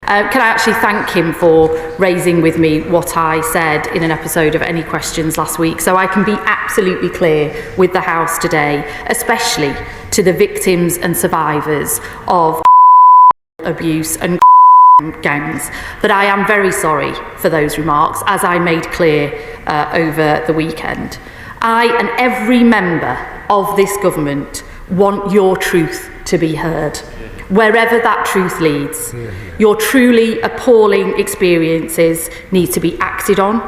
Can I actually thank him for raising with me what I said in an episode of Any Questions last week, so I can be absolutely clear with the House today, especially to the victims and survivors of abuse and gangs, that I am very sorry for those remarks, as I made clear over the weekend. I and every member of this government want your truth to be heard, wherever that truth leads. Your truly appalling experiences need to be acted on,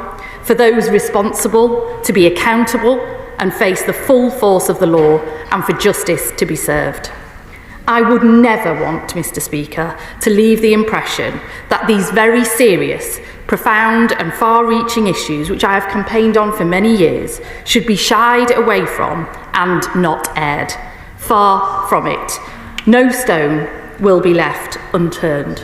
for those responsible to be accountable and face the full force of the law, and for justice to be served. I would never want, Mr. Speaker, to leave the impression that these very serious, profound and far-reaching issues, which I have campaigned on for many years, should be shied away from and not aired. Far from it. No stone will be left unturned.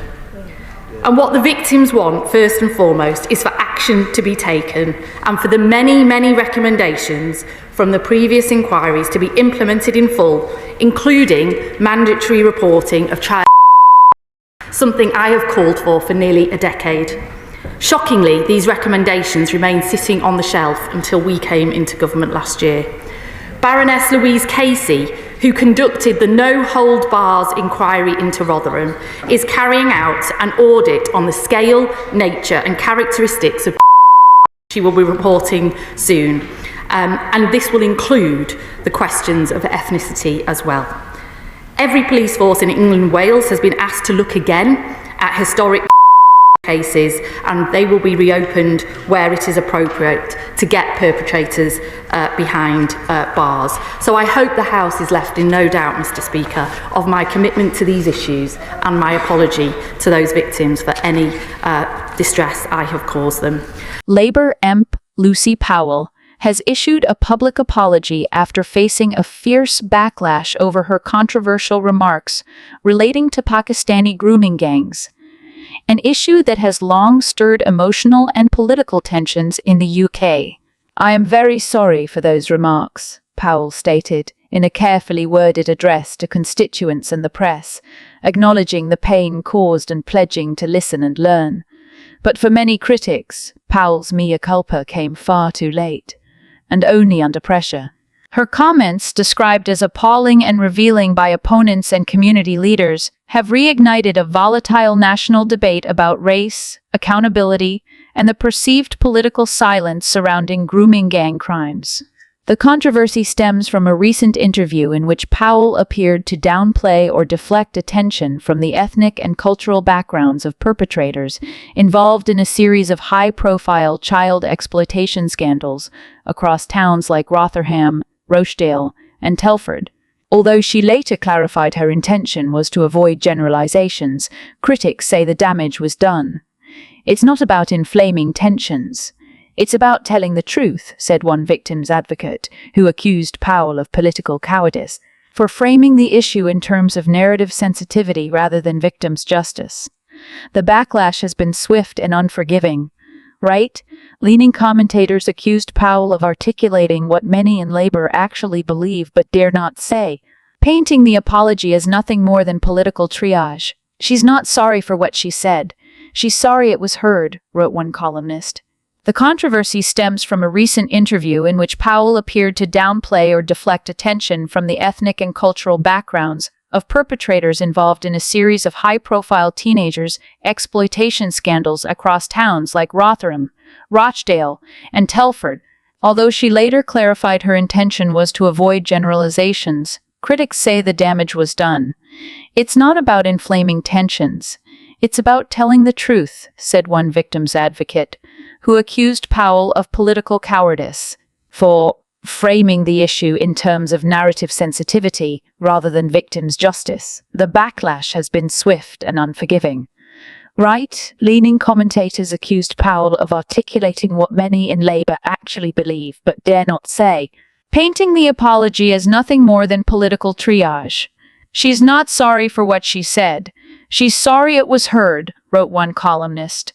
And what the victims want, first and foremost, is for action to be taken and for the many, many recommendations from the previous inquiries to be implemented in full, including mandatory reporting of child, something I have called for nearly a decade. Shockingly, these recommendations remain sitting on the shelf until we came into government last year. Baroness Louise Casey, who conducted the no-hold-bars inquiry into Rotherham, is carrying out an audit on the scale, nature and characteristics of she will be reporting soon. And this will include the questions of ethnicity as well. Every police force in England and Wales has been asked to look again at historic cases, and they will be reopened where it is appropriate to get perpetrators behind bars. So I hope the House is left in no doubt, Mr. Speaker, of my commitment to these issues and my apology to those victims for any distress I have caused them. Labour MP Lucy Powell has issued a public apology after facing a fierce backlash over her controversial remarks relating to Pakistani grooming gangs, an issue that has long stirred emotional and political tensions in the UK. "I am very sorry for those remarks," Powell stated in a carefully worded address to constituents and the press, acknowledging the pain caused and pledging to listen and learn. But for many critics, Powell's mea culpa came far too late, and only under pressure. Her comments, described as appalling and revealing by opponents and community leaders, have reignited a volatile national debate about race, accountability, and the perceived political silence surrounding grooming gang crimes. The controversy stems from a recent interview in which Powell appeared to downplay or deflect attention from the ethnic and cultural backgrounds of perpetrators involved in a series of high-profile child exploitation scandals across towns like Rotherham, Rochdale, and Telford. Although she later clarified her intention was to avoid generalizations, critics say the damage was done. "It's not about inflaming tensions. It's about telling the truth," said one victim's advocate, who accused Powell of political cowardice for framing the issue in terms of narrative sensitivity rather than victims' justice. The backlash has been swift and unforgiving. Right-leaning commentators accused Powell of articulating what many in Labour actually believe but dare not say, painting the apology as nothing more than political triage. "She's not sorry for what she said. She's sorry it was heard," wrote one columnist. The controversy stems from a recent interview in which Powell appeared to downplay or deflect attention from the ethnic and cultural backgrounds of perpetrators involved in a series of high-profile teenagers' exploitation scandals across towns like Rotherham, Rochdale, and Telford. Although she later clarified her intention was to avoid generalizations, critics say the damage was done. "It's not about inflaming tensions. It's about telling the truth," said one victim's advocate, who accused Powell of political cowardice for framing the issue in terms of narrative sensitivity rather than victims' justice. The backlash has been swift and unforgiving. Right-leaning commentators accused Powell of articulating what many in Labour actually believe but dare not say, painting the apology as nothing more than political triage. "She's not sorry for what she said. She's sorry it was heard," wrote one columnist.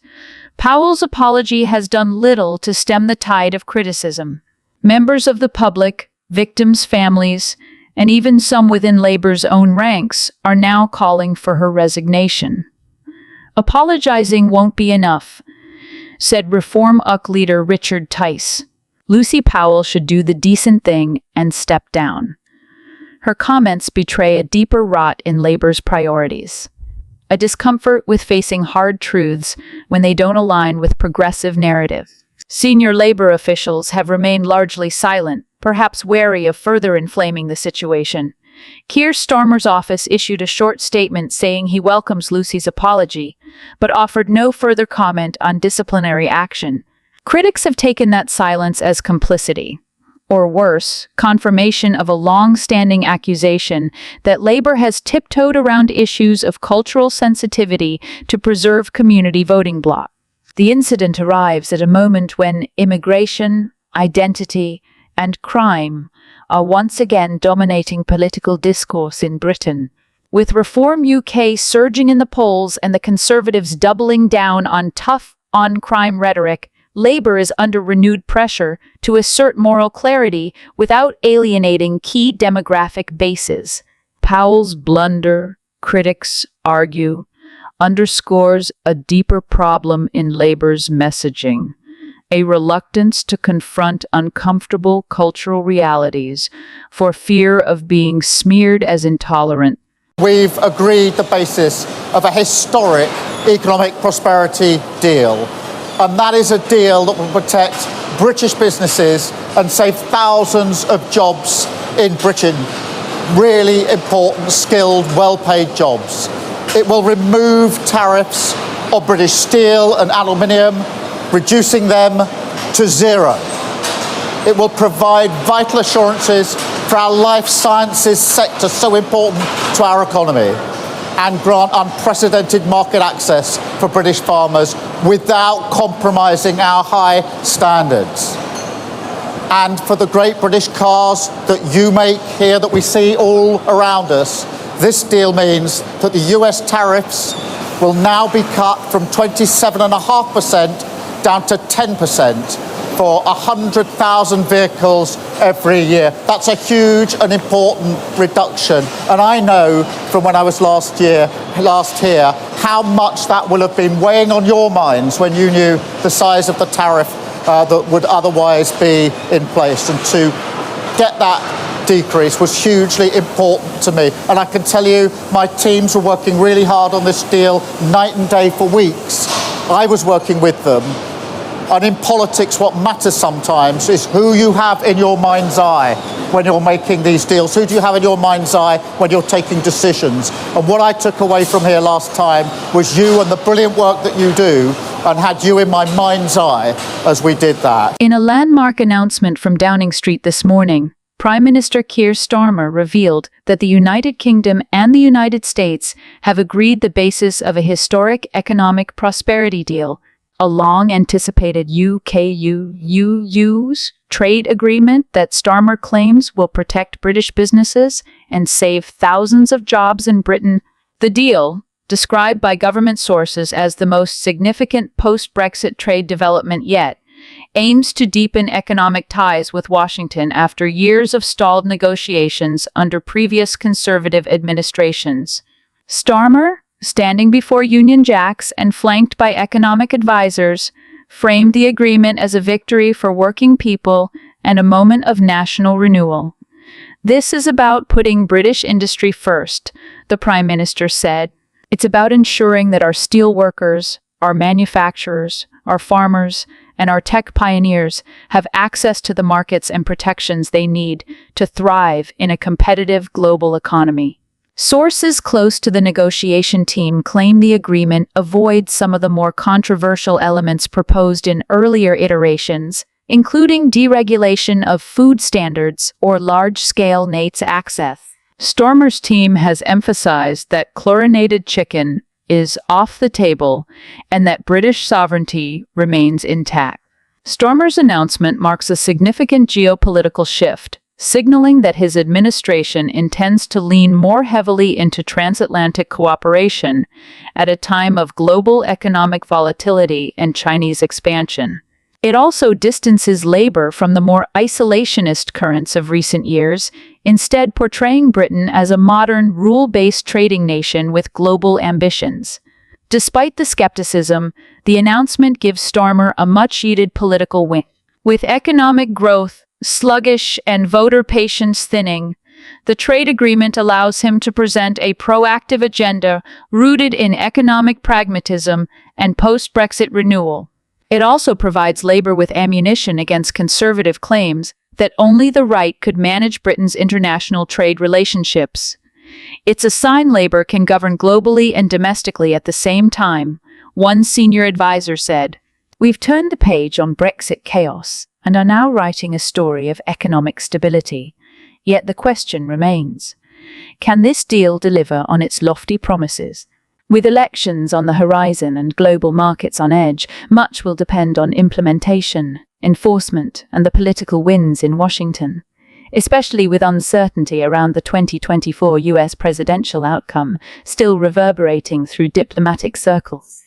Powell's apology has done little to stem the tide of criticism. Members of the public, victims' families, and even some within Labour's own ranks are now calling for her resignation. Apologizing won't be enough, said Reform UK leader Richard Tice. Lucy Powell should do the decent thing and step down. Her comments betray a deeper rot in Labour's priorities, a discomfort with facing hard truths when they don't align with progressive narrative. Senior Labour officials have remained largely silent, perhaps wary of further inflaming the situation. Keir Starmer's office issued a short statement saying he welcomes Lucy's apology, but offered no further comment on disciplinary action. Critics have taken that silence as complicity, or worse, confirmation of a long-standing accusation that Labour has tiptoed around issues of cultural sensitivity to preserve community voting bloc. The incident arrives at a moment when immigration, identity, and crime are once again dominating political discourse in Britain. With Reform UK surging in the polls and the Conservatives doubling down on tough on-crime rhetoric, Labour is under renewed pressure to assert moral clarity without alienating key demographic bases. Powell's blunder, critics argue, underscores a deeper problem in Labour's messaging, a reluctance to confront uncomfortable cultural realities for fear of being smeared as intolerant. We've agreed the basis of a historic economic prosperity deal. And that is a deal that will protect British businesses and save thousands of jobs in Britain. Really important, skilled, well-paid jobs. It will remove tariffs on British steel and aluminium, reducing them to zero. It will provide vital assurances for our life sciences sector, so important to our economy, and grant unprecedented market access for British farmers without compromising our high standards. And for the great British cars that you make here, that we see all around us, this deal means that the US tariffs will now be cut from 27.5% down to 10% for 100,000 vehicles every year. That's a huge and important reduction. And I know from when I was last here, how much that will have been weighing on your minds when you knew the size of the tariff that would otherwise be in place. And to get that decrease was hugely important to me. And I can tell you, my teams were working really hard on this deal, night and day for weeks. I was working with them. And in politics, what matters sometimes is who you have in your mind's eye when you're making these deals. Who do you have in your mind's eye when you're taking decisions? And what I took away from here last time was you and the brilliant work that you do, and had you in my mind's eye as we did that. In a landmark announcement from Downing Street this morning, Prime Minister Keir Starmer revealed that the United Kingdom and the United States have agreed the basis of a historic economic prosperity deal, a long-anticipated UK-EU trade agreement that Starmer claims will protect British businesses and save thousands of jobs in Britain. The deal, described by government sources as the most significant post-Brexit trade development yet, aims to deepen economic ties with Washington after years of stalled negotiations under previous Conservative administrations. Starmer, standing before Union Jacks and flanked by economic advisors, framed the agreement as a victory for working people and a moment of national renewal. "This is about putting British industry first," the Prime Minister said. "It's about ensuring that our steel workers, our manufacturers, our farmers, and our tech pioneers have access to the markets and protections they need to thrive in a competitive global economy." Sources close to the negotiation team claim the agreement avoids some of the more controversial elements proposed in earlier iterations, including deregulation of food standards or large-scale NATES access. Starmer's team has emphasized that chlorinated chicken is off the table and that British sovereignty remains intact. Starmer's announcement marks a significant geopolitical shift, signaling that his administration intends to lean more heavily into transatlantic cooperation at a time of global economic volatility and Chinese expansion. It also distances Labour from the more isolationist currents of recent years, instead portraying Britain as a modern, rule-based trading nation with global ambitions. Despite the skepticism, the announcement gives Starmer a much-needed political win. With economic growth sluggish and voter patience thinning, the trade agreement allows him to present a proactive agenda rooted in economic pragmatism and post-Brexit renewal. It also provides Labour with ammunition against conservative claims that only the right could manage Britain's international trade relationships. It's a sign Labour can govern globally and domestically at the same time, one senior advisor said. We've turned the page on Brexit chaos and are now writing a story of economic stability. Yet the question remains, can this deal deliver on its lofty promises? With elections on the horizon and global markets on edge, much will depend on implementation, enforcement, and the political winds in Washington, especially with uncertainty around the 2024 US presidential outcome still reverberating through diplomatic circles.